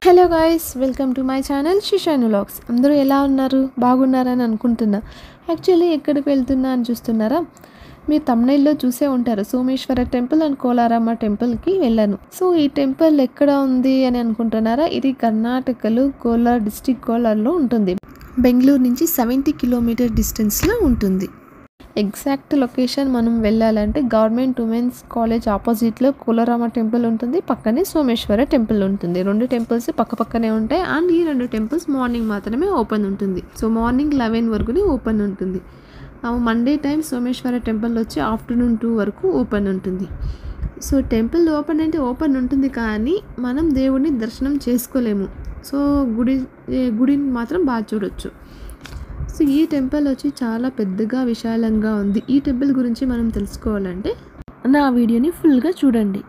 Hello guys, welcome to my channel Shishanu vlogs. అందరూ ఎలా ఉన్నారు? బాగున్నారని అనుకుంటున్నా. యాక్చువల్లీ ఎక్కడికి వెళ్తున్నా అని చూస్తున్నారా? మీరు తమ్నైల్లో చూసే ఉంటారు. సోమేశ్వర టెంపుల్ అండ్ కోలారమ్మ టెంపుల్కి వెళ్ళాను. సో ఈ టెంపుల్ ఎక్కడ ఉంది అని అనుకుంటున్నారా? ఇది కర్ణాటకలో కోలార్ డిస్టిక్ కోలార్లో ఉంటుంది. బెంగళూరు నుంచి 70 కిలోమీటర్ డిస్టెన్స్లో ఉంటుంది. ఎగ్జాక్ట్ లొకేషన్ మనం వెళ్ళాలంటే గవర్నమెంట్ ఉమెన్స్ కాలేజ్ ఆపోజిట్లో కోలారమ్మ టెంపుల్ ఉంటుంది, పక్కనే సోమేశ్వర టెంపుల్ ఉంటుంది. రెండు టెంపుల్స్ పక్కనే ఉంటాయి. అండ్ ఈ రెండు టెంపుల్స్ మార్నింగ్ మాత్రమే ఓపెన్ ఉంటుంది. సో మార్నింగ్ 11 వరకునే ఓపెన్ ఉంటుంది. మండే టైం సోమేశ్వర టెంపుల్ వచ్చి ఆఫ్టర్నూన్ 2 వరకు ఓపెన్ ఉంటుంది. సో టెంపుల్ ఓపెన్ అంటే ఓపెన్ ఉంటుంది, కానీ మనం దేవుడిని దర్శనం చేసుకోలేము. సో గుడిని మాత్రం బాగా చూడొచ్చు. సో ఈ టెంపుల్ వచ్చి చాలా పెద్దగా విశాలంగా ఉంది. ఈ టెంపుల్ గురించి మనం తెలుసుకోవాలంటే నా వీడియోని ఫుల్గా చూడండి.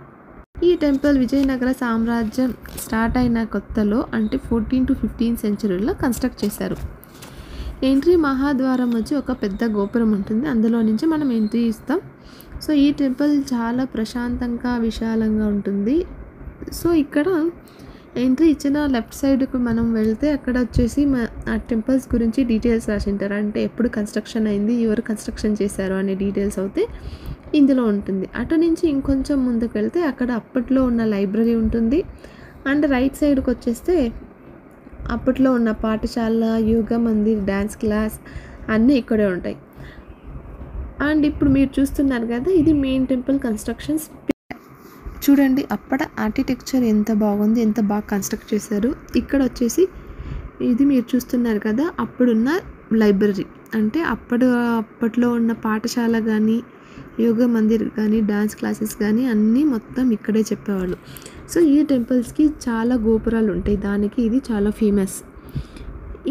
ఈ టెంపుల్ విజయనగర సామ్రాజ్యం స్టార్ట్ అయిన కొత్తలో అంటే 14 to 15 సెంచరీలో కన్స్ట్రక్ట్ చేశారు. ఎంట్రీ మహాద్వారం వచ్చి ఒక పెద్ద గోపురం ఉంటుంది, అందులో నుంచి మనం ఎంట్రీ ఇస్తాం. సో ఈ టెంపుల్ చాలా ప్రశాంతంగా విశాలంగా ఉంటుంది. సో ఇక్కడ ఎంట్రీ ఇచ్చిన లెఫ్ట్ సైడ్కు మనం వెళ్తే అక్కడ వచ్చేసి ఆ టెంపుల్స్ గురించి డీటెయిల్స్ రాసింటారు. అంటే ఎప్పుడు కన్స్ట్రక్షన్ అయింది, ఎవరు కన్స్ట్రక్షన్ చేశారు అనే డీటెయిల్స్ అయితే ఇందులో ఉంటుంది. అటు నుంచి ఇంకొంచెం ముందుకు వెళ్తే అక్కడ అప్పట్లో ఉన్న లైబ్రరీ ఉంటుంది. అండ్ రైట్ సైడ్కి వచ్చేస్తే అప్పట్లో ఉన్న పాఠశాల, యోగా మందిర్, డ్యాన్స్ క్లాస్ అన్నీ ఇక్కడే ఉంటాయి. అండ్ ఇప్పుడు మీరు చూస్తున్నారు కదా, ఇది మెయిన్ టెంపుల్ కన్స్ట్రక్షన్స్. చూడండి అప్పటి ఆర్కిటెక్చర్ ఎంత బాగుంది, ఎంత బాగా కన్స్ట్రక్ట్ చేశారు. ఇక్కడ వచ్చేసి ఇది మీరు చూస్తున్నారు కదా, అప్పుడున్న లైబ్రరీ. అంటే అప్పట్లో ఉన్న పాఠశాల కానీ, యోగా మందిర్ కానీ, డ్యాన్స్ క్లాసెస్ కానీ అన్నీ మొత్తం ఇక్కడే చెప్పేవాళ్ళు. సో ఈ టెంపుల్స్కి చాలా గోపురాలు ఉంటాయి, దానికి ఇది చాలా ఫేమస్.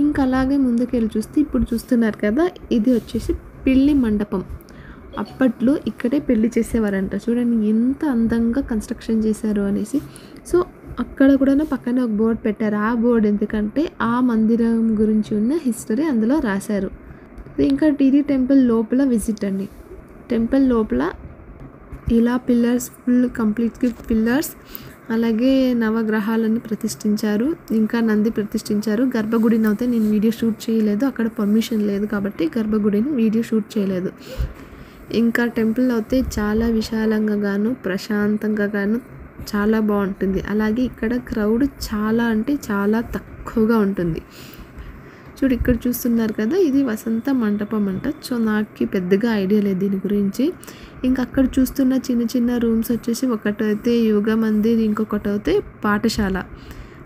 ఇంకా అలాగే ముందుకెళ్ళి చూస్తే ఇప్పుడు చూస్తున్నారు కదా, ఇది వచ్చేసి పెళ్లి మండపం. అప్పట్లో ఇక్కడే పెళ్లి చేసేవారంట. చూడండి ఎంత అందంగా కన్స్ట్రక్షన్ చేశారు అనేసి. సో అక్కడ కూడా పక్కన ఒక బోర్డు పెట్టారు. ఆ బోర్డు ఎందుకంటే ఆ మందిరం గురించి ఉన్న హిస్టరీ అందులో రాశారు. ఇంకా టీడీ టెంపుల్ లోపల విజిట్ అండి. టెంపుల్ లోపల ఇలా పిల్లర్స్, ఫుల్ కంప్లీట్గా పిల్లర్స్, అలాగే నవగ్రహాలను ప్రతిష్ఠించారు, ఇంకా నంది ప్రతిష్ఠించారు. గర్భగుడిని అయితే నేను వీడియో షూట్ చేయలేదు, అక్కడ పర్మిషన్ లేదు కాబట్టి గర్భగుడిని వీడియో షూట్ చేయలేదు. ఇంకా టెంపుల్ అయితే చాలా విశాలంగా గాను, ప్రశాంతంగా గాను చాలా బాగుంటుంది. అలాగే ఇక్కడ క్రౌడ్ చాలా అంటే చాలా తక్కువగా ఉంటుంది. చూడు ఇక్కడ చూస్తున్నారు కదా, ఇది వసంత మంటపం అంట. సో నాకు పెద్దగా ఐడియా లేదు దీని గురించి. ఇంకా అక్కడ చూస్తున్న చిన్న చిన్న రూమ్స్ వచ్చేసి ఒకటైతే యోగా మందిర్, ఇంకొకటి అయితే పాఠశాల.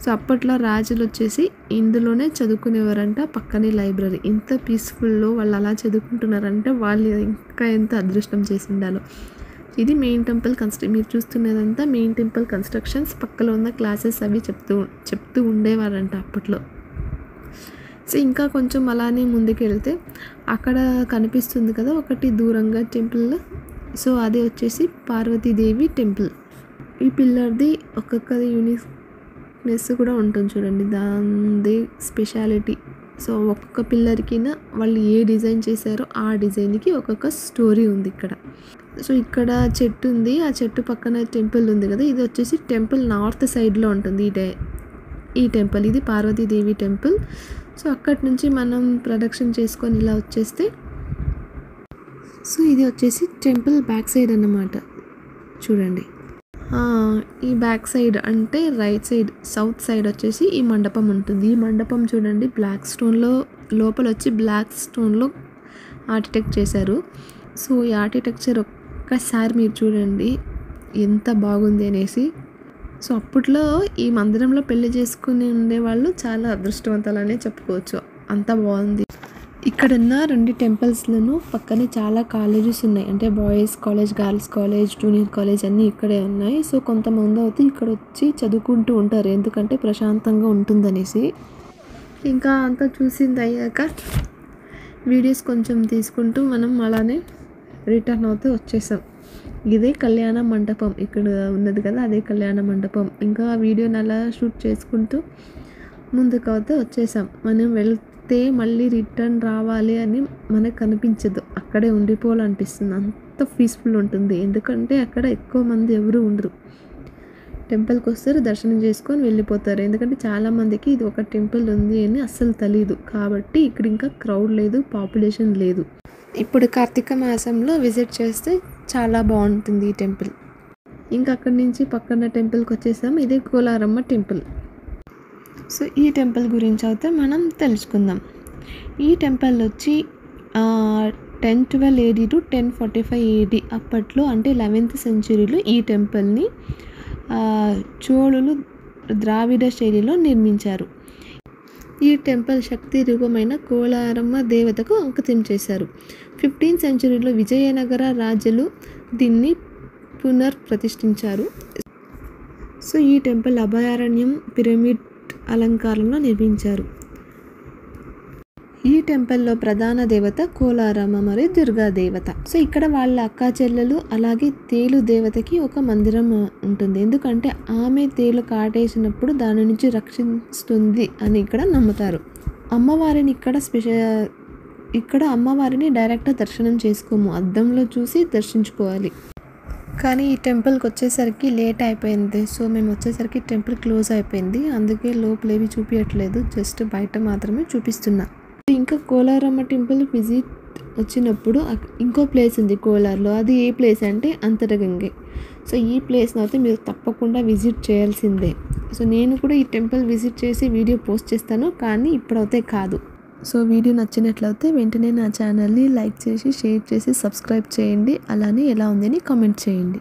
సో అప్పట్లో రాజులు వచ్చేసి ఇందులోనే చదువుకునేవారంట, పక్కనే లైబ్రరీ. ఇంత పీస్ఫుల్లో వాళ్ళు అలా చదువుకుంటున్నారంటే వాళ్ళు ఇంకా ఎంత అదృష్టం చేసి ఉండాలో. ఇది మెయిన్ టెంపుల్ మీరు చూస్తున్నదంతా మెయిన్ టెంపుల్ కన్స్ట్రక్షన్స్. పక్కలో ఉన్న క్లాసెస్ అవి చెప్తూ ఉండేవారంట అప్పట్లో. సో ఇంకా కొంచెం అలానే ముందుకు వెళ్తే అక్కడ కనిపిస్తుంది కదా ఒకటి దూరంగా టెంపుల్. సో అది వచ్చేసి పార్వతీదేవి టెంపుల్. ఈ పిల్లర్ది ఒక్కొక్కది యూనిక్నెస్ కూడా ఉంటుంది చూడండి, దాని స్పెషాలిటీ. సో ఒక్కొక్క పిల్లర్కి వాళ్ళు ఏ డిజైన్ చేశారో ఆ డిజైన్కి ఒక్కొక్క స్టోరీ ఉంది ఇక్కడ. సో ఇక్కడ చెట్టు ఉంది, ఆ చెట్టు పక్కన టెంపుల్ ఉంది కదా, ఇది వచ్చేసి టెంపుల్ నార్త్ సైడ్లో ఉంటుంది ఈ టెంపుల్. ఇది పార్వతీదేవి టెంపుల్. సో అక్కడి నుంచి మనం ప్రదక్షిణ చేసుకొని ఇలా వచ్చేస్తే, సో ఇది వచ్చేసి టెంపుల్ బ్యాక్ సైడ్ అన్నమాట. చూడండి ఈ బ్యాక్ సైడ్ అంటే రైట్ సైడ్, సౌత్ సైడ్ వచ్చేసి ఈ మండపం ఉంటుంది. ఈ మండపం చూడండి బ్లాక్ స్టోన్లో, లోపల వచ్చి బ్లాక్ స్టోన్లో ఆర్కిటెక్ట్ చేశారు. సో ఈ ఆర్కిటెక్చర్ ఒక్కసారి మీరు చూడండి ఎంత బాగుంది అనేసి. సో అప్పట్లో ఈ మందిరంలో పెళ్లి చేసుకుని ఉండేవాళ్ళు చాలా అదృష్టవంతులనే చెప్పుకోవచ్చు, అంత బాగుంది. ఇక్కడ ఉన్న 2 టెంపుల్స్లను పక్కనే చాలా కాలేజెస్ ఉన్నాయి. అంటే boys college, girls college, junior college అన్నీ ఇక్కడే ఉన్నాయి. సో కొంతమంది అయితే ఇక్కడ వచ్చి చదువుకుంటూ ఉంటారు, ఎందుకంటే ప్రశాంతంగా ఉంటుందనేసి. ఇంకా అంతా చూసింది అయ్యాక వీడియోస్ కొంచెం తీసుకుంటూ మనం అలానే రిటర్న్ అవుతూ వచ్చేసాం. ఇదే కళ్యాణ మండపం, ఇక్కడ ఉన్నది కదా అదే కళ్యాణ మండపం. ఇంకా వీడియోని అలా షూట్ చేసుకుంటూ ముందుకు అయితే వచ్చేసాం. మనం వెళ్తే మళ్ళీ రిటర్న్ రావాలి అని మనకు అనిపించదు, అక్కడే ఉండిపోవాలనిపిస్తుంది. అంత పీస్ఫుల్ ఉంటుంది, ఎందుకంటే అక్కడ ఎక్కువ మంది ఎవరు ఉండరు. టెంపుల్కి వస్తారు, దర్శనం చేసుకొని వెళ్ళిపోతారు. ఎందుకంటే చాలామందికి ఇది ఒక టెంపుల్ ఉంది అని అస్సలు తెలీదు. కాబట్టి ఇక్కడ ఇంకా క్రౌడ్ లేదు, పాపులేషన్ లేదు. ఇప్పుడు కార్తీక మాసంలో విజిట్ చేస్తే చాలా బాగుంటుంది ఈ టెంపుల్. ఇంకా అక్కడి నుంచి పక్కన టెంపుల్కి వచ్చేసాం. ఇదే కోలారమ్మ టెంపుల్. సో ఈ టెంపుల్ గురించి అయితే మనం తెలుసుకుందాం. ఈ టెంపుల్ వచ్చి 1012 AD టు 1045 AD అప్పట్లో, అంటే 11th సెంచురీలో ఈ టెంపుల్ని చోళులు ద్రావిడ శైలిలో నిర్మించారు. ఈ టెంపుల్ శక్తి రూపమైన కోలారమ్మ దేవతకు అంకితం చేశారు. 15th సెంచురీలో విజయనగర రాజులు దీన్ని పునర్ప్రతిష్ఠించారు. సో ఈ టెంపుల్ అభయారణ్యం, పిరమిడ్ అలంకారంలో నిర్మించారు. ఈ టెంపుల్లో ప్రధాన దేవత కోలారమ్మ మరియు దుర్గా దేవత. సో ఇక్కడ వాళ్ళ అక్కా చెల్లెలు అలాగే తేలు దేవతకి ఒక మందిరం ఉంటుంది. ఎందుకంటే ఆమె తేలు కాటేసినప్పుడు దాని నుంచి రక్షిస్తుంది అని ఇక్కడ నమ్ముతారు. అమ్మవారిని ఇక్కడ అమ్మవారిని డైరెక్ట్గా దర్శనం చేసుకోము, అద్దంలో చూసి దర్శించుకోవాలి. కానీ ఈ టెంపుల్కి వచ్చేసరికి లేట్ అయిపోయింది. సో మేము వచ్చేసరికి టెంపుల్ క్లోజ్ అయిపోయింది. అందుకే లోపలేవి చూపించట్లేదు, జస్ట్ బయట మాత్రమే చూపిస్తున్నా. ఇంకా కోలారమ్మ టెంపుల్ విజిట్ వచ్చినప్పుడు ఇంకో ప్లేస్ ఉంది కోలార్లో. అది ఏ ప్లేస్ అంటే అంతరగంగే. సో ఈ ప్లేస్ని అయితే మీరు తప్పకుండా విజిట్ చేయాల్సిందే. సో నేను కూడా ఈ టెంపుల్ విజిట్ చేసి వీడియో పోస్ట్ చేస్తాను, కానీ ఇప్పుడైతే కాదు. సో వీడియో నచ్చినట్లయితే వెంటనే నా ఛానల్ని లైక్ చేసి, షేర్ చేసి, సబ్స్క్రైబ్ చేయండి. అలానే ఎలా ఉందని కామెంట్ చేయండి.